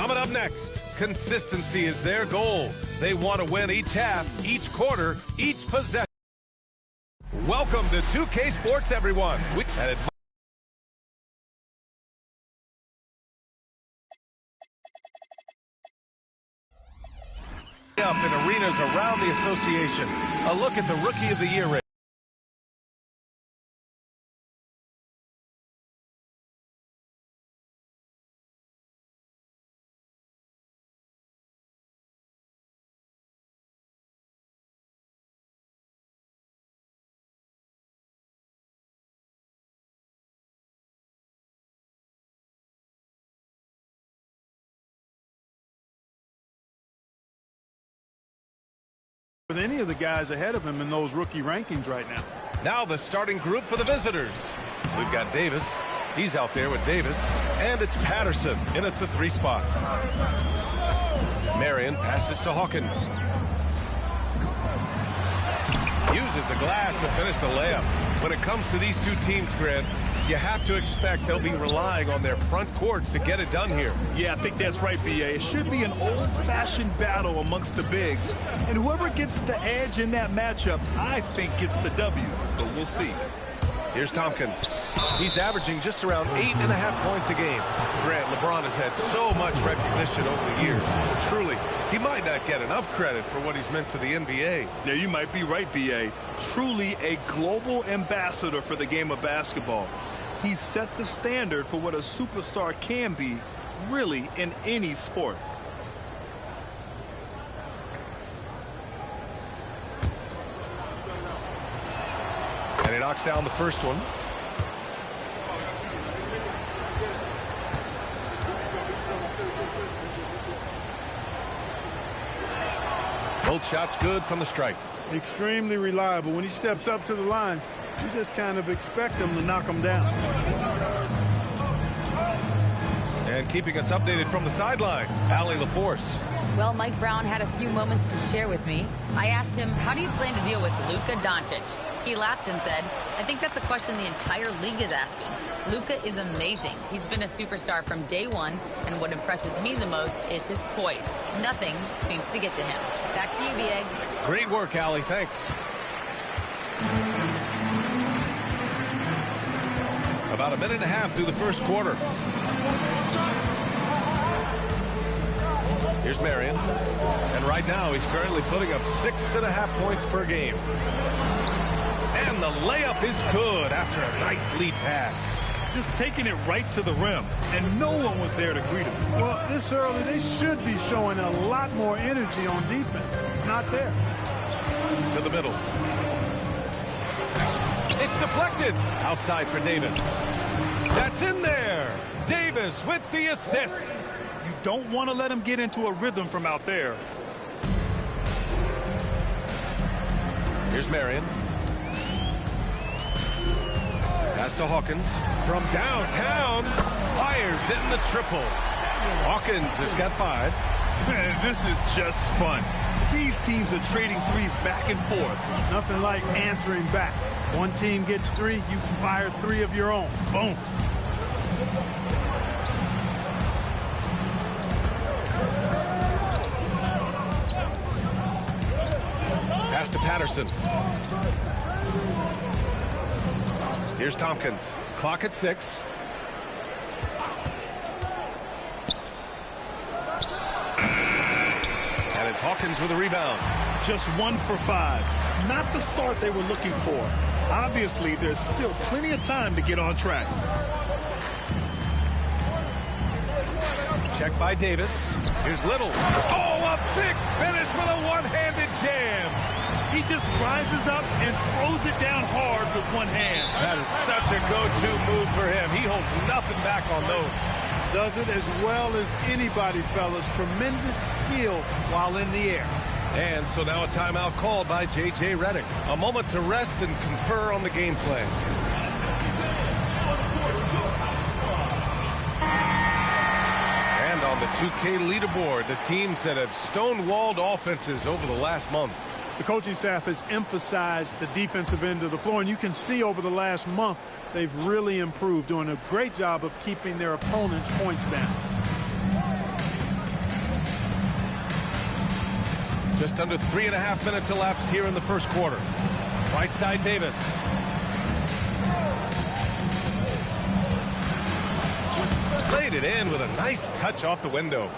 Coming up next, consistency is their goal. They want to win each half, each quarter, each possession. Welcome to 2K Sports, everyone. Up in arenas around the association. A look at the Rookie of the Year race. With any of the guys ahead of him in those rookie rankings right now. Now the starting group for the visitors. We've got Davis. He's out there with Davis. And it's Patterson in at the 3 spot. Marion passes to Hawkins. Uses the glass to finish the layup. When it comes to these two teams, Grant, you have to expect they'll be relying on their front courts to get it done here. Yeah, I think that's right, B.A. It should be an old-fashioned battle amongst the bigs. And whoever gets the edge in that matchup, I think gets the W. But we'll see. Here's Tompkins. He's averaging just around 8.5 points a game. Grant, LeBron has had so much recognition over the years. But truly, he might not get enough credit for what he's meant to the NBA. Yeah, you might be right, B.A. Truly a global ambassador for the game of basketball. He set the standard for what a superstar can be, really, in any sport. And he knocks down the first one. Both shots good from the stripe. Extremely reliable. When he steps up to the line, you just kind of expect him to knock him down. And keeping us updated from the sideline, Allie LaForce. Well, Mike Brown had a few moments to share with me. I asked him, how do you plan to deal with Luka Doncic? He laughed and said, I think that's a question the entire league is asking. Luka is amazing. He's been a superstar from day one, and what impresses me the most is his poise. Nothing seems to get to him. Back to you, B.A. Great work, Allie. Thanks. About a minute and a half through the first quarter. Here's Marion. And right now, he's currently putting up 6.5 points per game. And the layup is good after a nice lead pass. Just taking it right to the rim, and no one was there to greet him. Well, this early, they should be showing a lot more energy on defense. It's not there. To the middle. It's deflected. Outside for Davis. That's in there. Davis with the assist. You don't want to let him get into a rhythm from out there. Here's Marion. Pass to Hawkins. From downtown. Fires in the triple. Hawkins has got 5. This is just fun. These teams are trading threes back and forth. Nothing like answering back. One team gets 3, you fire 3 of your own. Boom. Pass to Patterson. Here's Tompkins. Clock at 6. And it's Hawkins with a rebound. Just 1 for 5. Not the start they were looking for. Obviously, there's still plenty of time to get on track. Check by Davis. Here's Little. Oh, a big finish with a one-handed jam. He just rises up and throws it down hard with one hand. That is such a go-to move for him. He holds nothing back on those. Does it as well as anybody, fellas. Tremendous skill while in the air. And so now a timeout called by J.J. Redick. A moment to rest and confer on the game plan. And on the 2K leaderboard, the teams that have stonewalled offenses over the last month. The coaching staff has emphasized the defensive end of the floor, and you can see over the last month they've really improved, doing a great job of keeping their opponents' points down. Just under 3.5 minutes elapsed here in the first quarter. Right side, Davis. Laid it in with a nice touch off the window.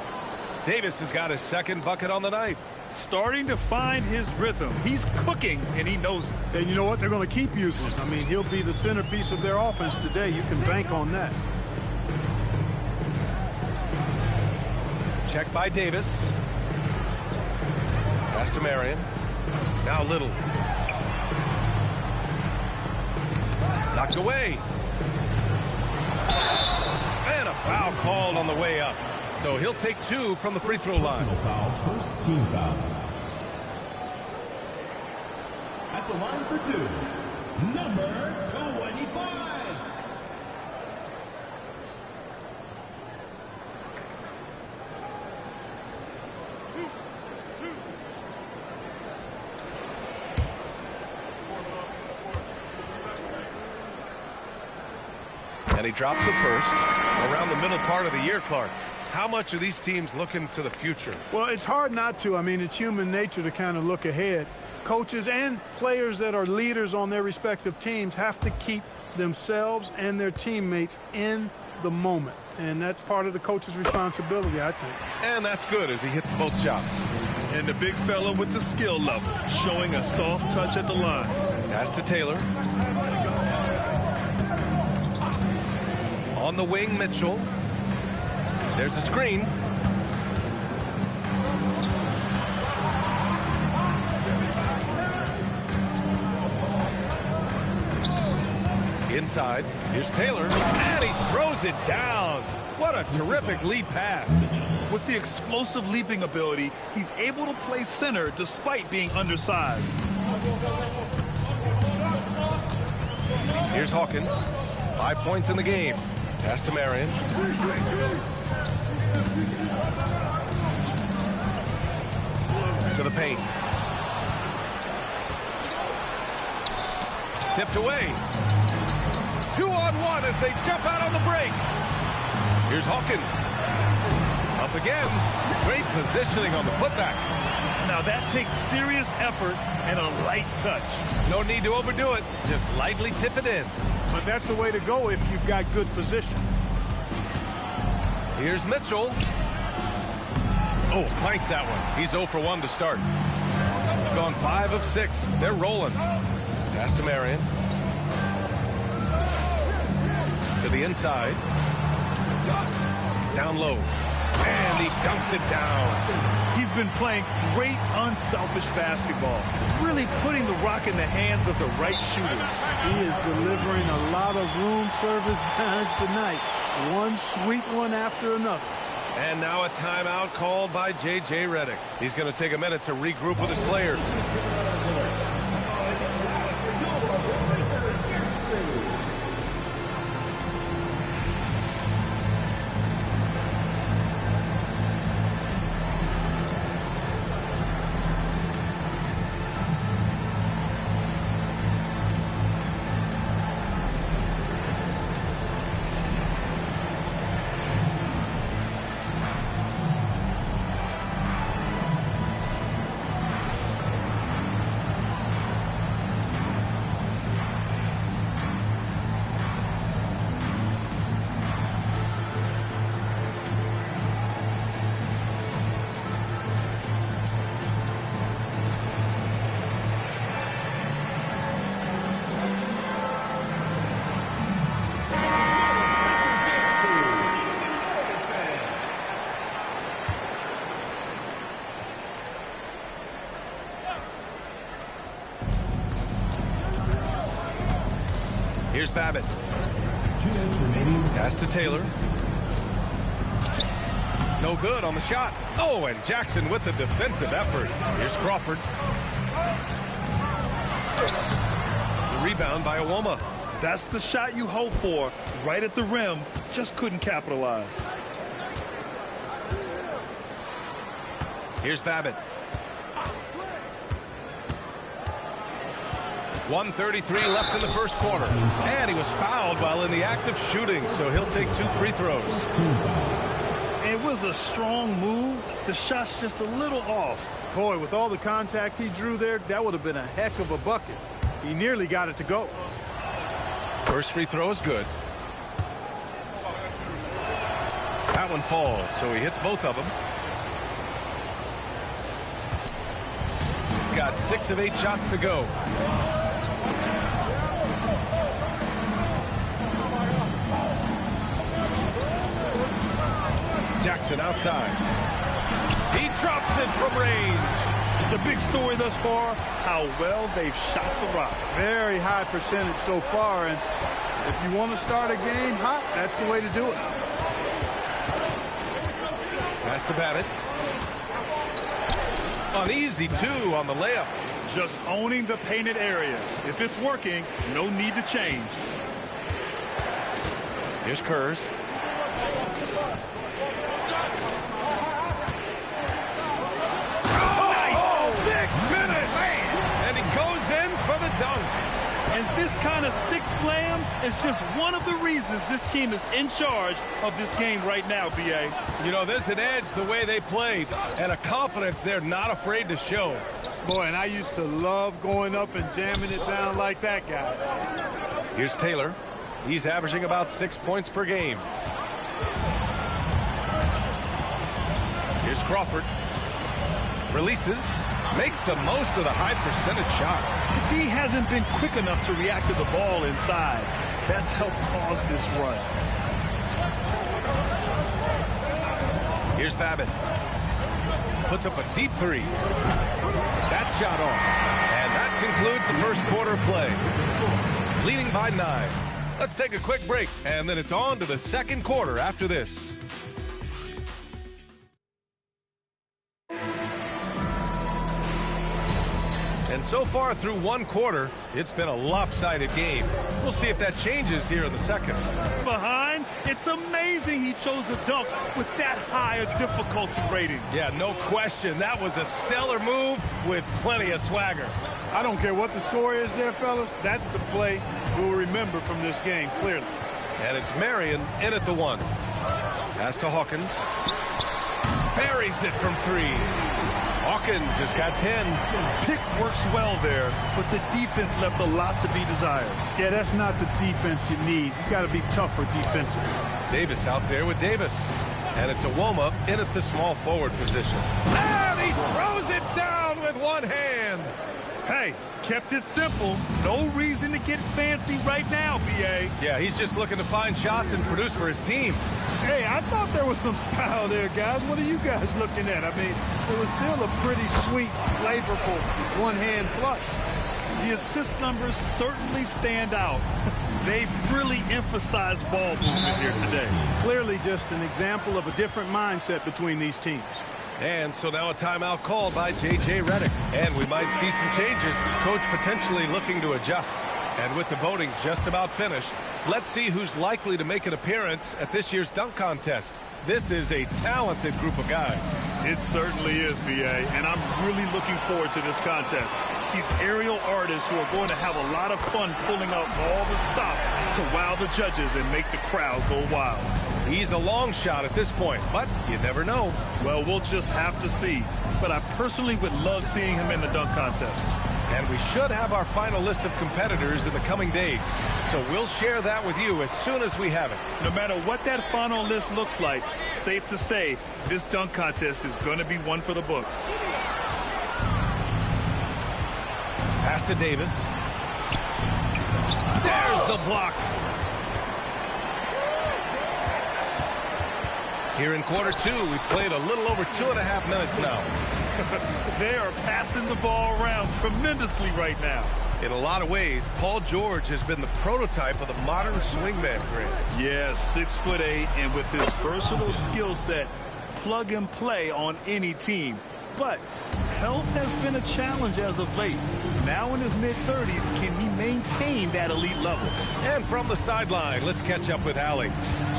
Davis has got his second bucket on the night. Starting to find his rhythm. He's cooking, and he knows it. And you know what? They're going to keep using it. I mean, he'll be the centerpiece of their offense today. You can bank on that. Check by Davis. Pass to Marion. Now Little. Knocked away. And a foul called on the way up. So he'll take 2 from the free throw line. First team foul. At the line for 2, number 25. And he drops it first. Around the middle part of the year, Clark. How much are these teams looking to the future? Well, it's hard not to. I mean, it's human nature to kind of look ahead. Coaches and players that are leaders on their respective teams have to keep themselves and their teammates in the moment. And that's part of the coach's responsibility, I think. And that's good as he hits both shots. And the big fella with the skill level, showing a soft touch at the line. Pass to Taylor. On the wing, Mitchell. There's a screen. Inside. Here's Taylor. And he throws it down. What a terrific lead pass. With the explosive leaping ability, he's able to play center despite being undersized. Here's Hawkins. 5 points in the game. Pass to Marion. To the paint. Tipped away. 2-on-1 as they jump out on the break. Here's Hawkins. Up again. Great positioning on the putback. Now that takes serious effort and a light touch. No need to overdo it. Just lightly tip it in. But that's the way to go if you've got good position. Here's Mitchell. Oh, clanks that one. He's 0 for 1 to start. Gone 5 of 6. They're rolling. Pass to Marion. To the inside. Down low. And he dunks it down. He's been playing great unselfish basketball, really putting the rock in the hands of the right shooters. He is delivering a lot of room service times tonight. One sweet one after another. And now a timeout called by J.J. Redick. He's going to take a minute to regroup with his players. Here's Babbitt. 2 minutes remaining. Pass to Taylor. No good on the shot. Oh, and Jackson with the defensive effort. Here's Crawford. The rebound by Iwoma. That's the shot you hope for, right at the rim. Just couldn't capitalize. Here's Babbitt. 1:33 left in the first quarter. And he was fouled while in the act of shooting, so he'll take 2 free throws. And was a strong move. The shot's just a little off. Boy, with all the contact he drew there, that would have been a heck of a bucket. He nearly got it to go. First free throw is good. That one falls, so he hits both of them. Got 6 of 8 shots to go. Jackson outside. He drops it from range. The big story thus far, how well they've shot the rock. Very high percentage so far, and if you want to start a game hot, that's the way to do it. Pass to Babbitt. Uneasy, too, on the layup. Just owning the painted area. If it's working, no need to change. Here's Kurz. And this kind of six slam is just one of the reasons this team is in charge of this game right now, B.A. You know, there's an edge the way they played and a confidence they're not afraid to show. Boy, and I used to love going up and jamming it down like that guy. Here's Taylor. He's averaging about 6 points per game. Here's Crawford. Releases. Makes the most of the high percentage shot. The D hasn't been quick enough to react to the ball inside. That's helped cause this run. Here's Babbitt. Puts up a deep three. That shot off. And that concludes the first quarter of play. Leading by 9. Let's take a quick break, and then it's on to the second quarter after this. And so far through one quarter, it's been a lopsided game. We'll see if that changes here in the second. Behind, it's amazing he chose a dunk with that high a difficulty rating. Yeah, no question. That was a stellar move with plenty of swagger. I don't care what the score is there, fellas. That's the play we'll remember from this game, clearly. And it's Marion in at the 1. Pass to Hawkins. Buries it from 3. Hawkins has got 10. Pick works well there, but the defense left a lot to be desired. Yeah, that's not the defense you need. You got to be tougher defensively. Davis out there with Davis. And it's a Woma in at the small forward position. And he throws it down with one hand. Hey, kept it simple. No reason to get fancy right now, B.A. Yeah, he's just looking to find shots and produce for his team. Hey, I thought there was some style there, guys. What are you guys looking at? I mean, it was still a pretty sweet, flavorful one-hand flush. The assist numbers certainly stand out. They've really emphasized ball movement here today. Clearly just an example of a different mindset between these teams. And so now a timeout called by J.J. Redick. And we might see some changes. Coach potentially looking to adjust. And with the voting just about finished, let's see who's likely to make an appearance at this year's dunk contest. This is a talented group of guys. It certainly is, B.A., and I'm really looking forward to this contest. These aerial artists who are going to have a lot of fun pulling out all the stops to wow the judges and make the crowd go wild. He's a long shot at this point, but you never know. Well, we'll just have to see. But I personally would love seeing him in the dunk contest. And we should have our final list of competitors in the coming days. So we'll share that with you as soon as we have it. No matter what that final list looks like, safe to say this dunk contest is going to be one for the books. Pass to Davis. There's the block. Here in quarter 2, we've played a little over 2.5 minutes now. They are passing the ball around tremendously right now. In a lot of ways, Paul George has been the prototype of the modern swingman, Grant. Yeah, 6'8", and with his versatile skill set, plug and play on any team. But health has been a challenge as of late. Now in his mid-30s, can he maintain that elite level? And from the sideline, let's catch up with Allie.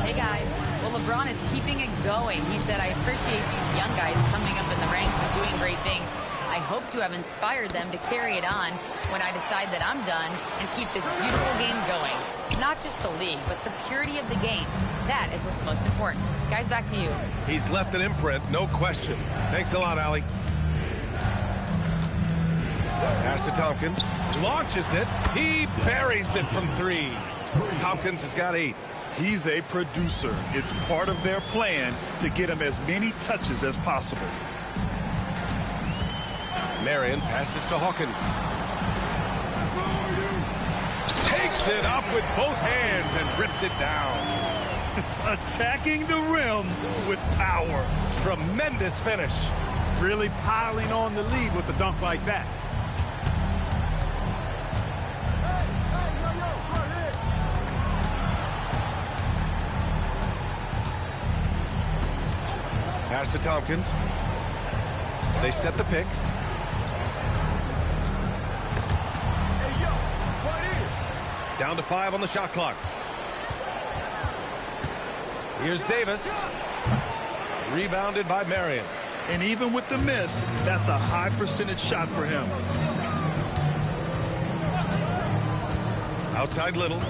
Hey, guys. Well, LeBron is keeping it going. He said, I appreciate these young guys coming up in the ranks and doing great things. I hope to have inspired them to carry it on when I decide that I'm done and keep this beautiful game going. Not just the league, but the purity of the game. That is what's most important. Guys, back to you. He's left an imprint, no question. Thanks a lot, Allie. Pass to Tompkins. Launches it. He buries it from 3. Tompkins has got 8. He's a producer. It's part of their plan to get him as many touches as possible. Marion passes to Hawkins. Takes it up with both hands and rips it down. Attacking the rim with power. Tremendous finish. Really piling on the lead with a dunk like that. Pass to Tompkins. They set the pick. Down to 5 on the shot clock. Here's Davis. Rebounded by Marion. And even with the miss, that's a high percentage shot for him. Outside Little.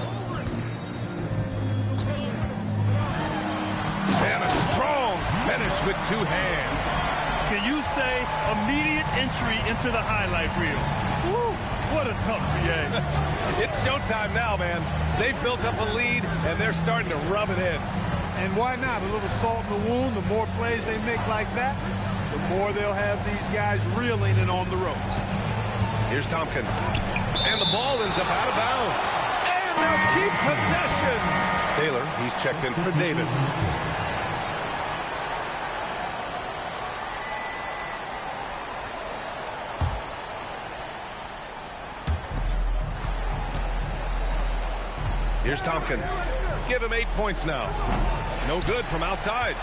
And a strong finish with 2 hands. Can you say immediate entry into the highlight reel? Woo, what a tough PA. It's showtime now, man. They've built up a lead, and they're starting to rub it in. And why not? A little salt in the wound. The more plays they make like that, the more they'll have these guys reeling and on the ropes. Here's Tompkins. And the ball ends up out of bounds. And they'll keep possession. Taylor, he's checked in for Davis. Here's Tompkins. Give him 8 points now. No good from outside.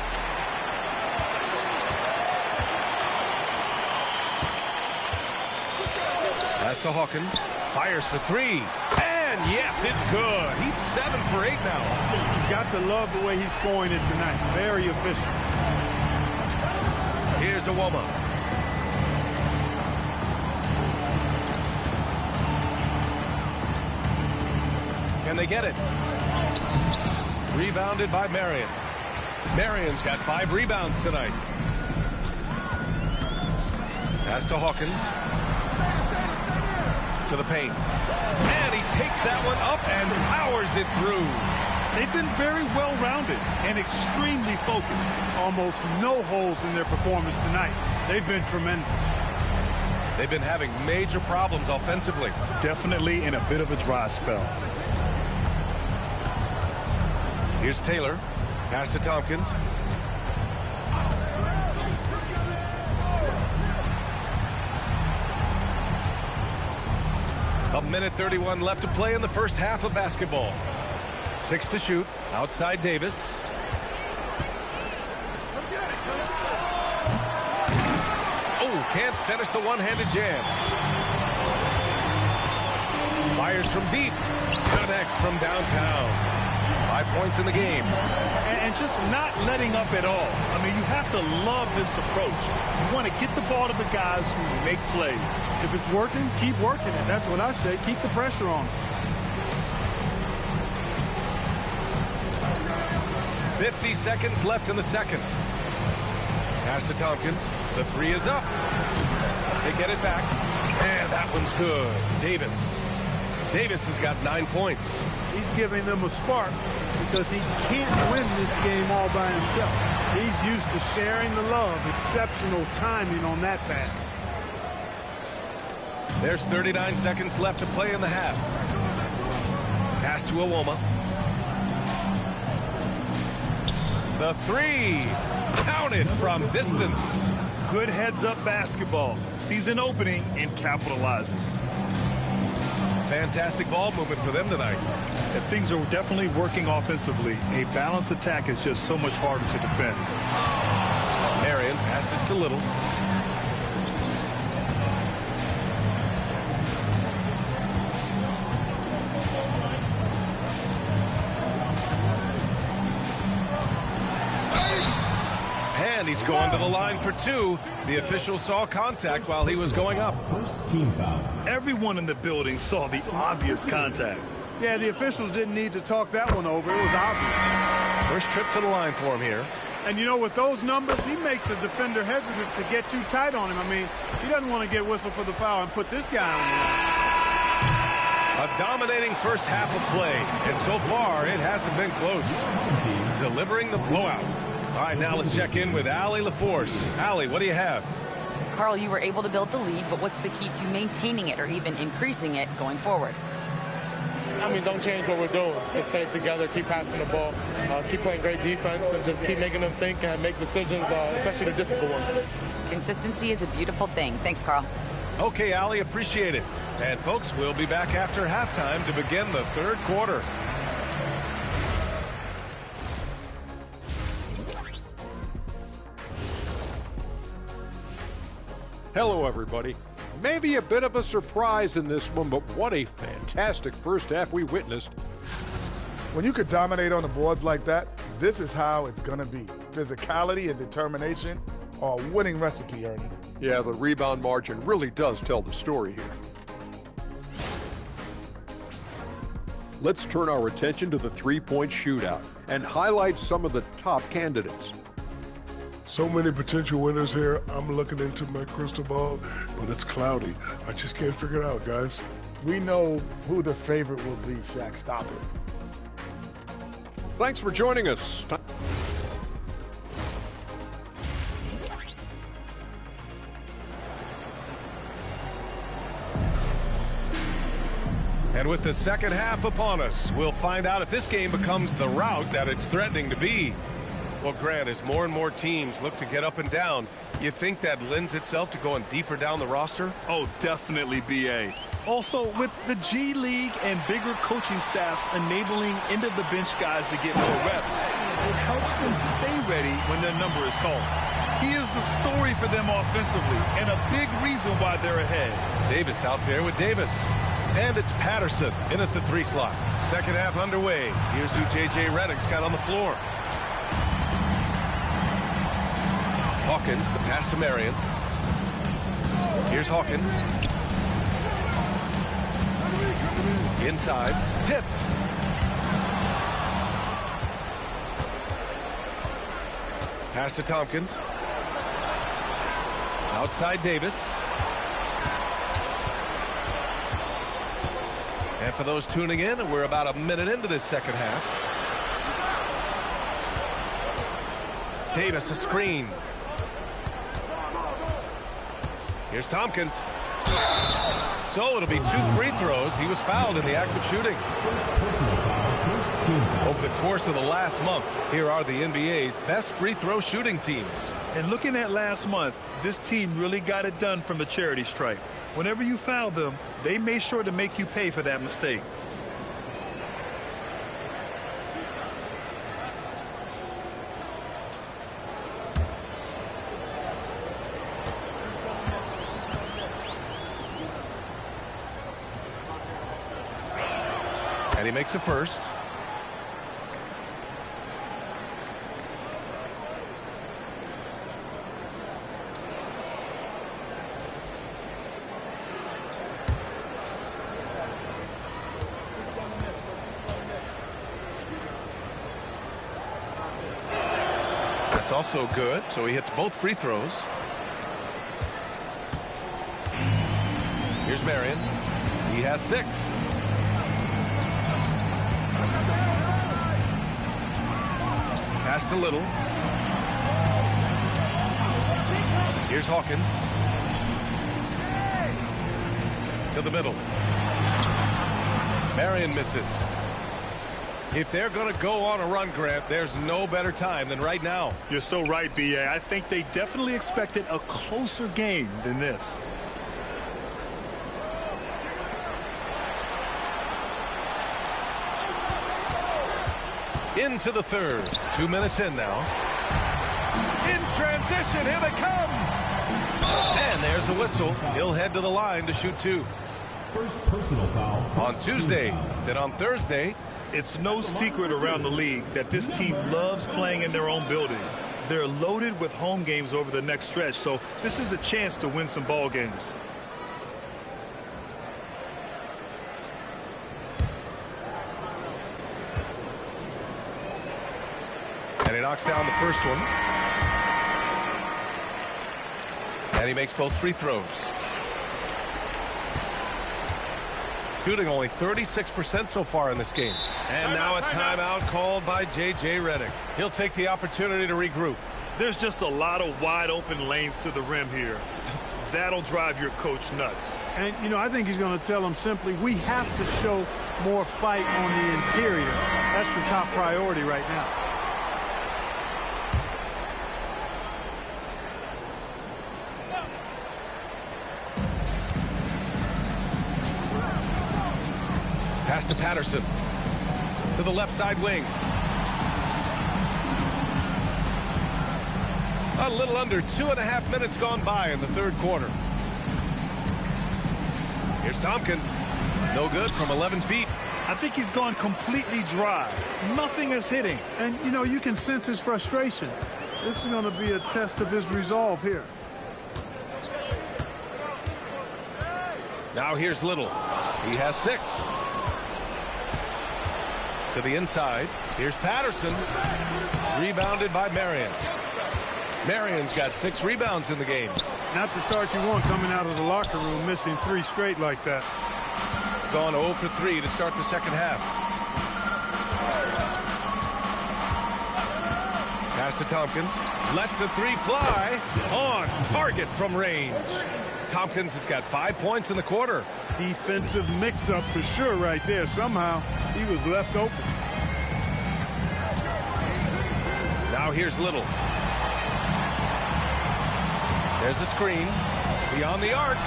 Pass to Hawkins. Fires for 3. And yes, it's good. He's 7 for 8 now. You've got to love the way he's scoring it tonight. Very efficient. Here's Iwoma. Can they get it? Rebounded by Marion. Marion's got 5 rebounds tonight. Pass to Hawkins. To the paint. And he takes that one up and powers it through. They've been very well-rounded and extremely focused. Almost no holes in their performance tonight. They've been tremendous. They've been having major problems offensively. Definitely in a bit of a dry spell. Here's Taylor. Pass to Tompkins. A minute 31 left to play in the first half of basketball. 6 to shoot. Outside Davis. Oh, can't finish the one-handed jam. Fires from deep. Connects from downtown. 5 points in the game. And just not letting up at all. I mean, you have to love this approach. You want to get the ball to the guys who make plays. If it's working, keep working it. That's what I say. Keep the pressure on. 50 seconds left in the second. Pass to Tompkins. The 3 is up. They get it back. And that one's good. Davis has got 9 points. He's giving them a spark because he can't win this game all by himself. He's used to sharing the love. Exceptional timing on that pass. There's 39 seconds left to play in the half. Pass to Iwoma. The 3. Counted from distance. Good heads-up basketball. Sees an opening and capitalizes. Fantastic ball movement for them tonight. And things are definitely working offensively. A balanced attack is just so much harder to defend. Marion passes to Little. And And he's going to the line for two. The official saw contact while he was going up. First team foul. Everyone in the building saw the obvious contact. Yeah, the officials didn't need to talk that one over. It was obvious. First trip to the line for him here. And, you know, with those numbers, he makes a defender hesitant to get too tight on him. I mean, he doesn't want to get whistled for the foul and put this guy on the line. A dominating first half of play, and so far it hasn't been close. Delivering the blowout. All right, now let's check in with Allie LaForce. Allie, what do you have? Carl, you were able to build the lead, but what's the key to maintaining it or even increasing it going forward? I mean, don't change what we're doing. So stay together, keep passing the ball, keep playing great defense, and just keep making them think and make decisions, especially the difficult ones. Consistency is a beautiful thing. Thanks, Carl. Okay, Allie, appreciate it. And folks, we'll be back after halftime to begin the third quarter. Hello, everybody. Maybe a bit of a surprise in this one, but what a fantastic first half we witnessed. When you could dominate on the boards like that, this is how it's going to be. Physicality and determination are a winning recipe, Ernie. Yeah, the rebound margin really does tell the story here. Let's turn our attention to the three-point shootout and highlight some of the top candidates. So many potential winners here. I'm looking into my crystal ball, but it's cloudy. I just can't figure it out, guys. We know who the favorite will be, Shaq. Stop it. Thanks for joining us. And with the second half upon us, we'll find out if this game becomes the rout that it's threatening to be. Well, Grant, as more and more teams look to get up and down, you think that lends itself to going deeper down the roster? Oh, definitely, B.A. Also, with the G League and bigger coaching staffs enabling end-of-the-bench guys to get more reps, it helps them stay ready when their number is called. He is the story for them offensively and a big reason why they're ahead. Davis out there with Davis. And it's Patterson in at the three slot. Second half underway. Here's who J.J. Redick's got on the floor. Hawkins, the pass to Marion. Here's Hawkins. Inside, tipped. Pass to Tompkins. Outside Davis. And for those tuning in, we're about a minute into this second half. Davis, a screen. Here's Tompkins. So it'll be 2 free throws. He was fouled in the act of shooting. Over the course of the last month, here are the NBA's best free throw shooting teams. And looking at last month, this team really got it done from the charity stripe. Whenever you foul them, they made sure to make you pay for that mistake. And he makes the first. That's also good, so he hits both free throws. Here's Marion. He has 6. Pass to Little. Here's Hawkins. To the middle. Marion misses. If they're going to go on a run, Grant, there's no better time than right now. You're so right, B.A. I think they definitely expected a closer game than this. Into the third. 2 minutes in now. In transition, here they come. And there's a whistle. He'll head to the line to shoot 2. First personal foul. On Tuesday, then on Thursday. It's no secret around the league that this team loves playing in their own building. They're loaded with home games over the next stretch, so this is a chance to win some ball games. And he knocks down the first one. And he makes both free throws. Shooting only 36% so far in this game. And now a timeout called by J.J. Redick. He'll take the opportunity to regroup. There's just a lot of wide open lanes to the rim here. That'll drive your coach nuts. And, you know, I think he's going to tell them simply, we have to show more fight on the interior. That's the top priority right now. Pass to Patterson. To the left side wing. A little under 2.5 minutes gone by in the third quarter. Here's Tompkins. No good from 11 feet. I think he's gone completely dry. Nothing is hitting. And, you know, you can sense his frustration. This is going to be a test of his resolve here. Now here's Little. He has 6. To the inside. Here's Patterson. Rebounded by Marion. Marion's got 6 rebounds in the game. Not the start you want coming out of the locker room, missing 3 straight like that. Gone 0 for 3 to start the second half. Pass to Tompkins. Lets the 3 fly. On target from range. Tompkins has got 5 points in the quarter. Defensive mix-up for sure right there. Somehow he was left open. Now here's Little. There's a screen. Beyond the arc.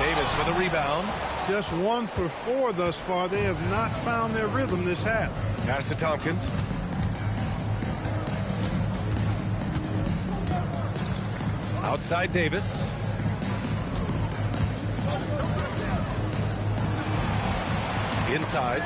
Davis with a rebound. Just 1 for 4 thus far. They have not found their rhythm this half. Pass to Tompkins. Outside Davis. Inside.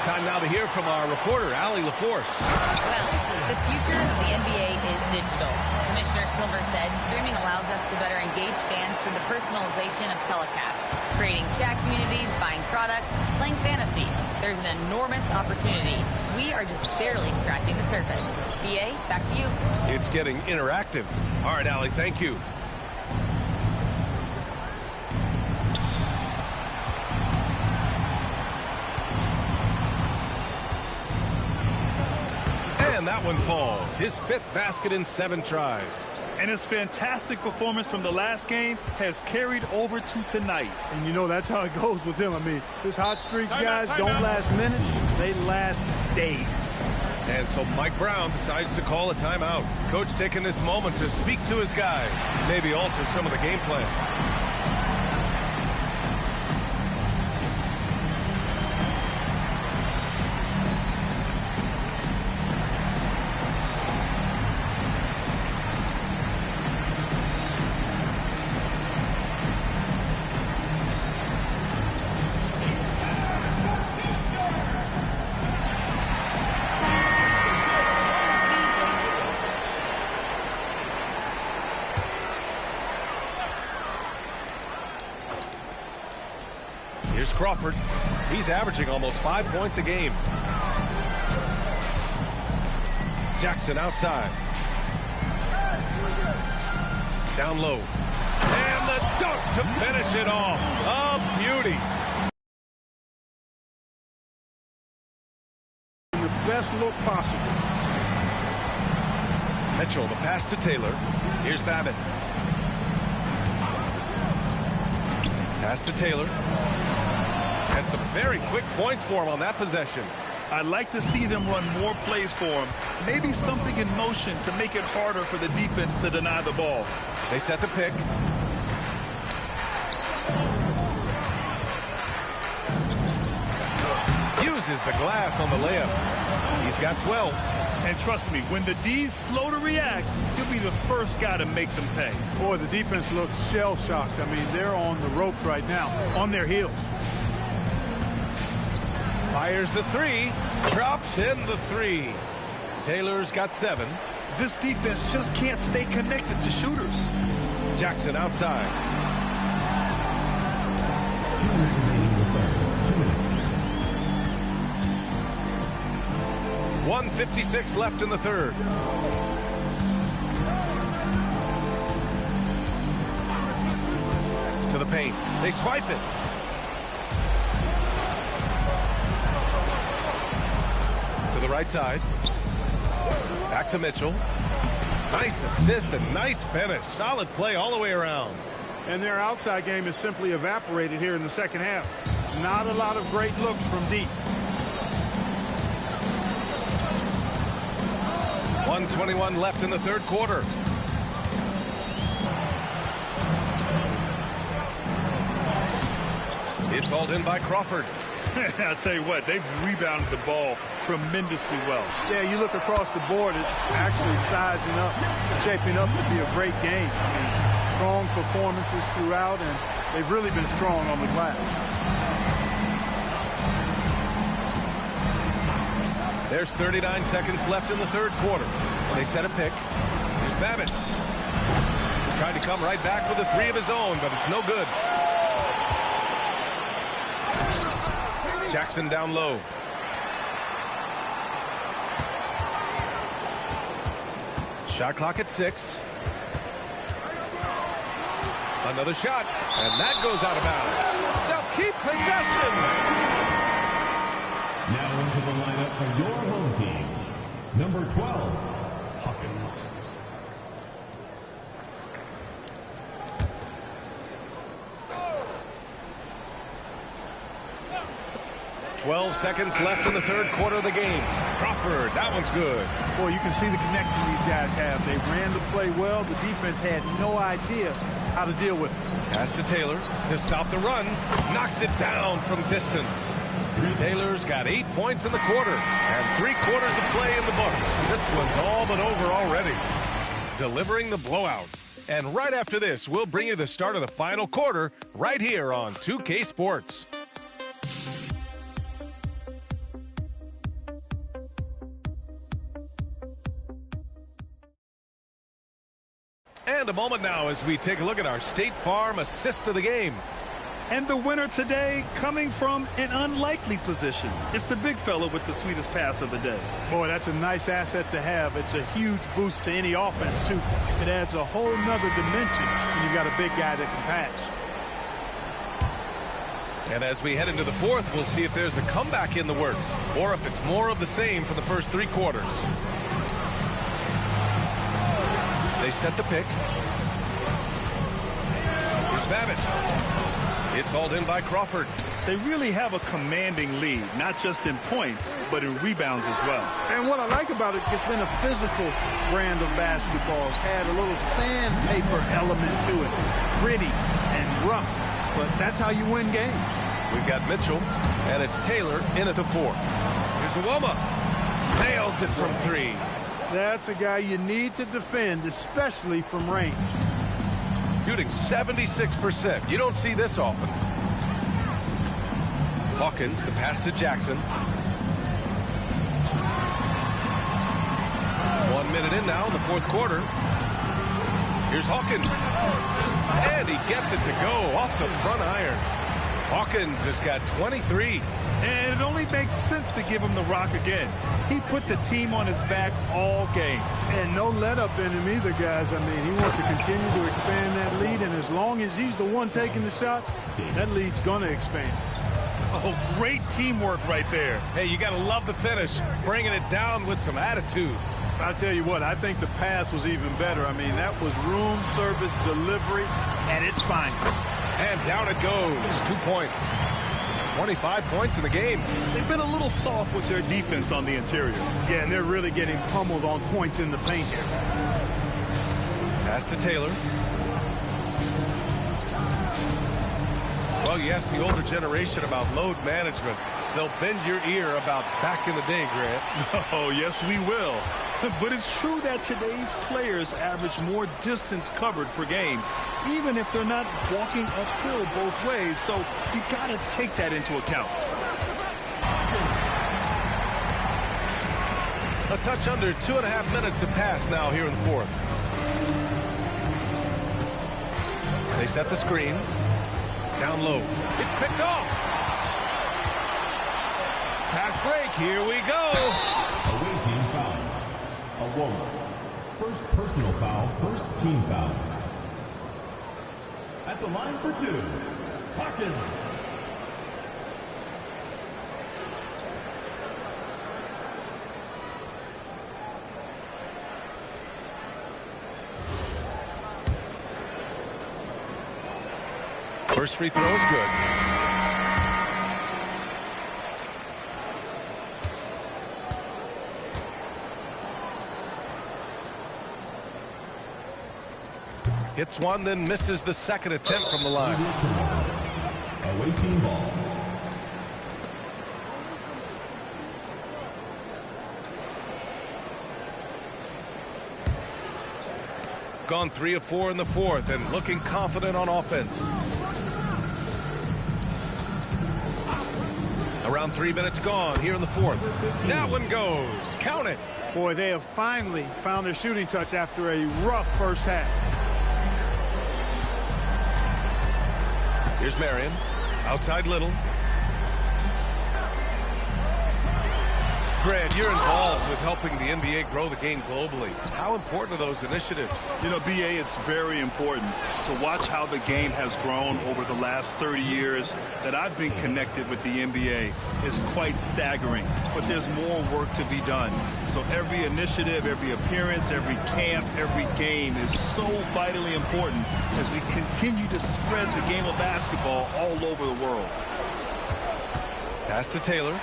Time now to hear from our reporter, Allie LaForce. Well, the future of the NBA is digital. Commissioner Silver said streaming allows us to better engage fans through the personalization of telecasts, creating chat communities, buying products, playing fantasy. There's an enormous opportunity. We are just barely scratching the surface. BA, back to you. It's getting interactive. All right, Allie, thank you. And that one falls. His 5th basket in 7 tries. And his fantastic performance from the last game has carried over to tonight. And you know that's how it goes with him. I mean, his hot streaks, guys, don't last minutes. They last days. And so Mike Brown decides to call a timeout. Coach taking this moment to speak to his guys. Maybe alter some of the game plan. Here's Crawford. He's averaging almost 5 points a game. Jackson outside. Down low. And the dunk to finish it off. A beauty. The best look possible. Mitchell, the pass to Taylor. Here's Babbitt. Pass to Taylor. And some very quick points for him on that possession. I'd like to see them run more plays for him. Maybe something in motion to make it harder for the defense to deny the ball. They set the pick. Uses the glass on the layup. He's got 12. And trust me, when the D's slow to react, he'll be the first guy to make them pay. Boy, the defense looks shell-shocked. I mean, they're on the ropes right now, on their heels. Fires the 3. Drops in the 3. Taylor's got 7. This defense just can't stay connected to shooters. Jackson outside. 1:56 left in the third. To the paint. They swipe it. To the right side. Back to Mitchell. Nice assist and nice finish. Solid play all the way around. And their outside game is simply evaporated here in the second half. Not a lot of great looks from deep. 1:21 left in the third quarter. It's hauled in by Crawford. I'll tell you what, they've rebounded the ball tremendously well. Yeah, you look across the board, it's actually sizing up, shaping up to be a great game. I mean, strong performances throughout, and they've really been strong on the glass. There's 39 seconds left in the third quarter. They set a pick. Here's Babbitt. Tried to come right back with a three of his own, but it's no good. Jackson down low. Shot clock at 6. Another shot, and that goes out of bounds. They'll keep possession. Now into the lineup for your home team. Number 12, Hawkins. 12 seconds left in the third quarter of the game. Crawford, that one's good. Boy, you can see the connection these guys have. They ran the play well. The defense had no idea how to deal with it. Pass to Taylor to stop the run. Knocks it down from distance. Taylor's got 8 points in the quarter and 3 quarters of play in the books. This one's all but over already. Delivering the blowout. And right after this, we'll bring you the start of the final quarter right here on 2K Sports. And a moment now as we take a look at our State Farm assist of the game. And the winner today coming from an unlikely position. It's the big fella with the sweetest pass of the day. Boy, that's a nice asset to have. It's a huge boost to any offense, too. It adds a whole nother dimension when you've got a big guy that can pass. And as we head into the fourth, we'll see if there's a comeback in the works or if it's more of the same for the first 3 quarters. They set the pick. Here's Babbitt. It's hauled in by Crawford. They really have a commanding lead, not just in points, but in rebounds as well. And what I like about it, it's been a physical brand of basketball. It's had a little sandpaper element to it. Gritty and rough, but that's how you win games. We've got Mitchell, and it's Taylor in at the 4. Here's Uwoma. Nails it from 3. That's a guy you need to defend, especially from range. Shooting 76%. You don't see this often. Hawkins, the pass to Jackson. 1 minute in now in the fourth quarter. Here's Hawkins. And he gets it to go off the front iron. Hawkins has got 23. And it only makes sense to give him the rock again. He put the team on his back all game. And no let-up in him either, guys. I mean, he wants to continue to expand that lead, and as long as he's the one taking the shots, that lead's going to expand. Oh, great teamwork right there. Hey, you got to love the finish, bringing it down with some attitude. I'll tell you what, I think the pass was even better. I mean, that was room service delivery at its finest. And down it goes. 2 points. 25 points in the game. They've been a little soft with their defense on the interior. Yeah, and they're really getting pummeled on points in the paint here. Pass to Taylor. Well, you ask the older generation about load management. They'll bend your ear about back in the day, Grant. Oh, yes, we will. But it's true that today's players average more distance covered per game, even if they're not walking uphill both ways. So you got to take that into account. A touch under 2.5 minutes have passed now here in the fourth. They set the screen. Down low. It's picked off. Fast break. Here we go. Away team foul. A woman. First personal foul, first team foul. At the line for two, Hawkins. First free throw is good. Hits one, then misses the second attempt from the line. Away team ball. Gone 3 of 4 in the fourth and looking confident on offense. Around 3 minutes gone here in the fourth. That one goes. Count it. Boy, they have finally found their shooting touch after a rough first half. Here's Marion. Outside Little. Grant, you're involved with helping the NBA grow the game globally. How important are those initiatives? You know, BA, it's very important to watch how the game has grown over the last 30 years that I've been connected with the NBA. It's quite staggering, but there's more work to be done. So every initiative, every appearance, every camp, every game is so vitally important as we continue to spread the game of basketball all over the world. Pass to Taylor.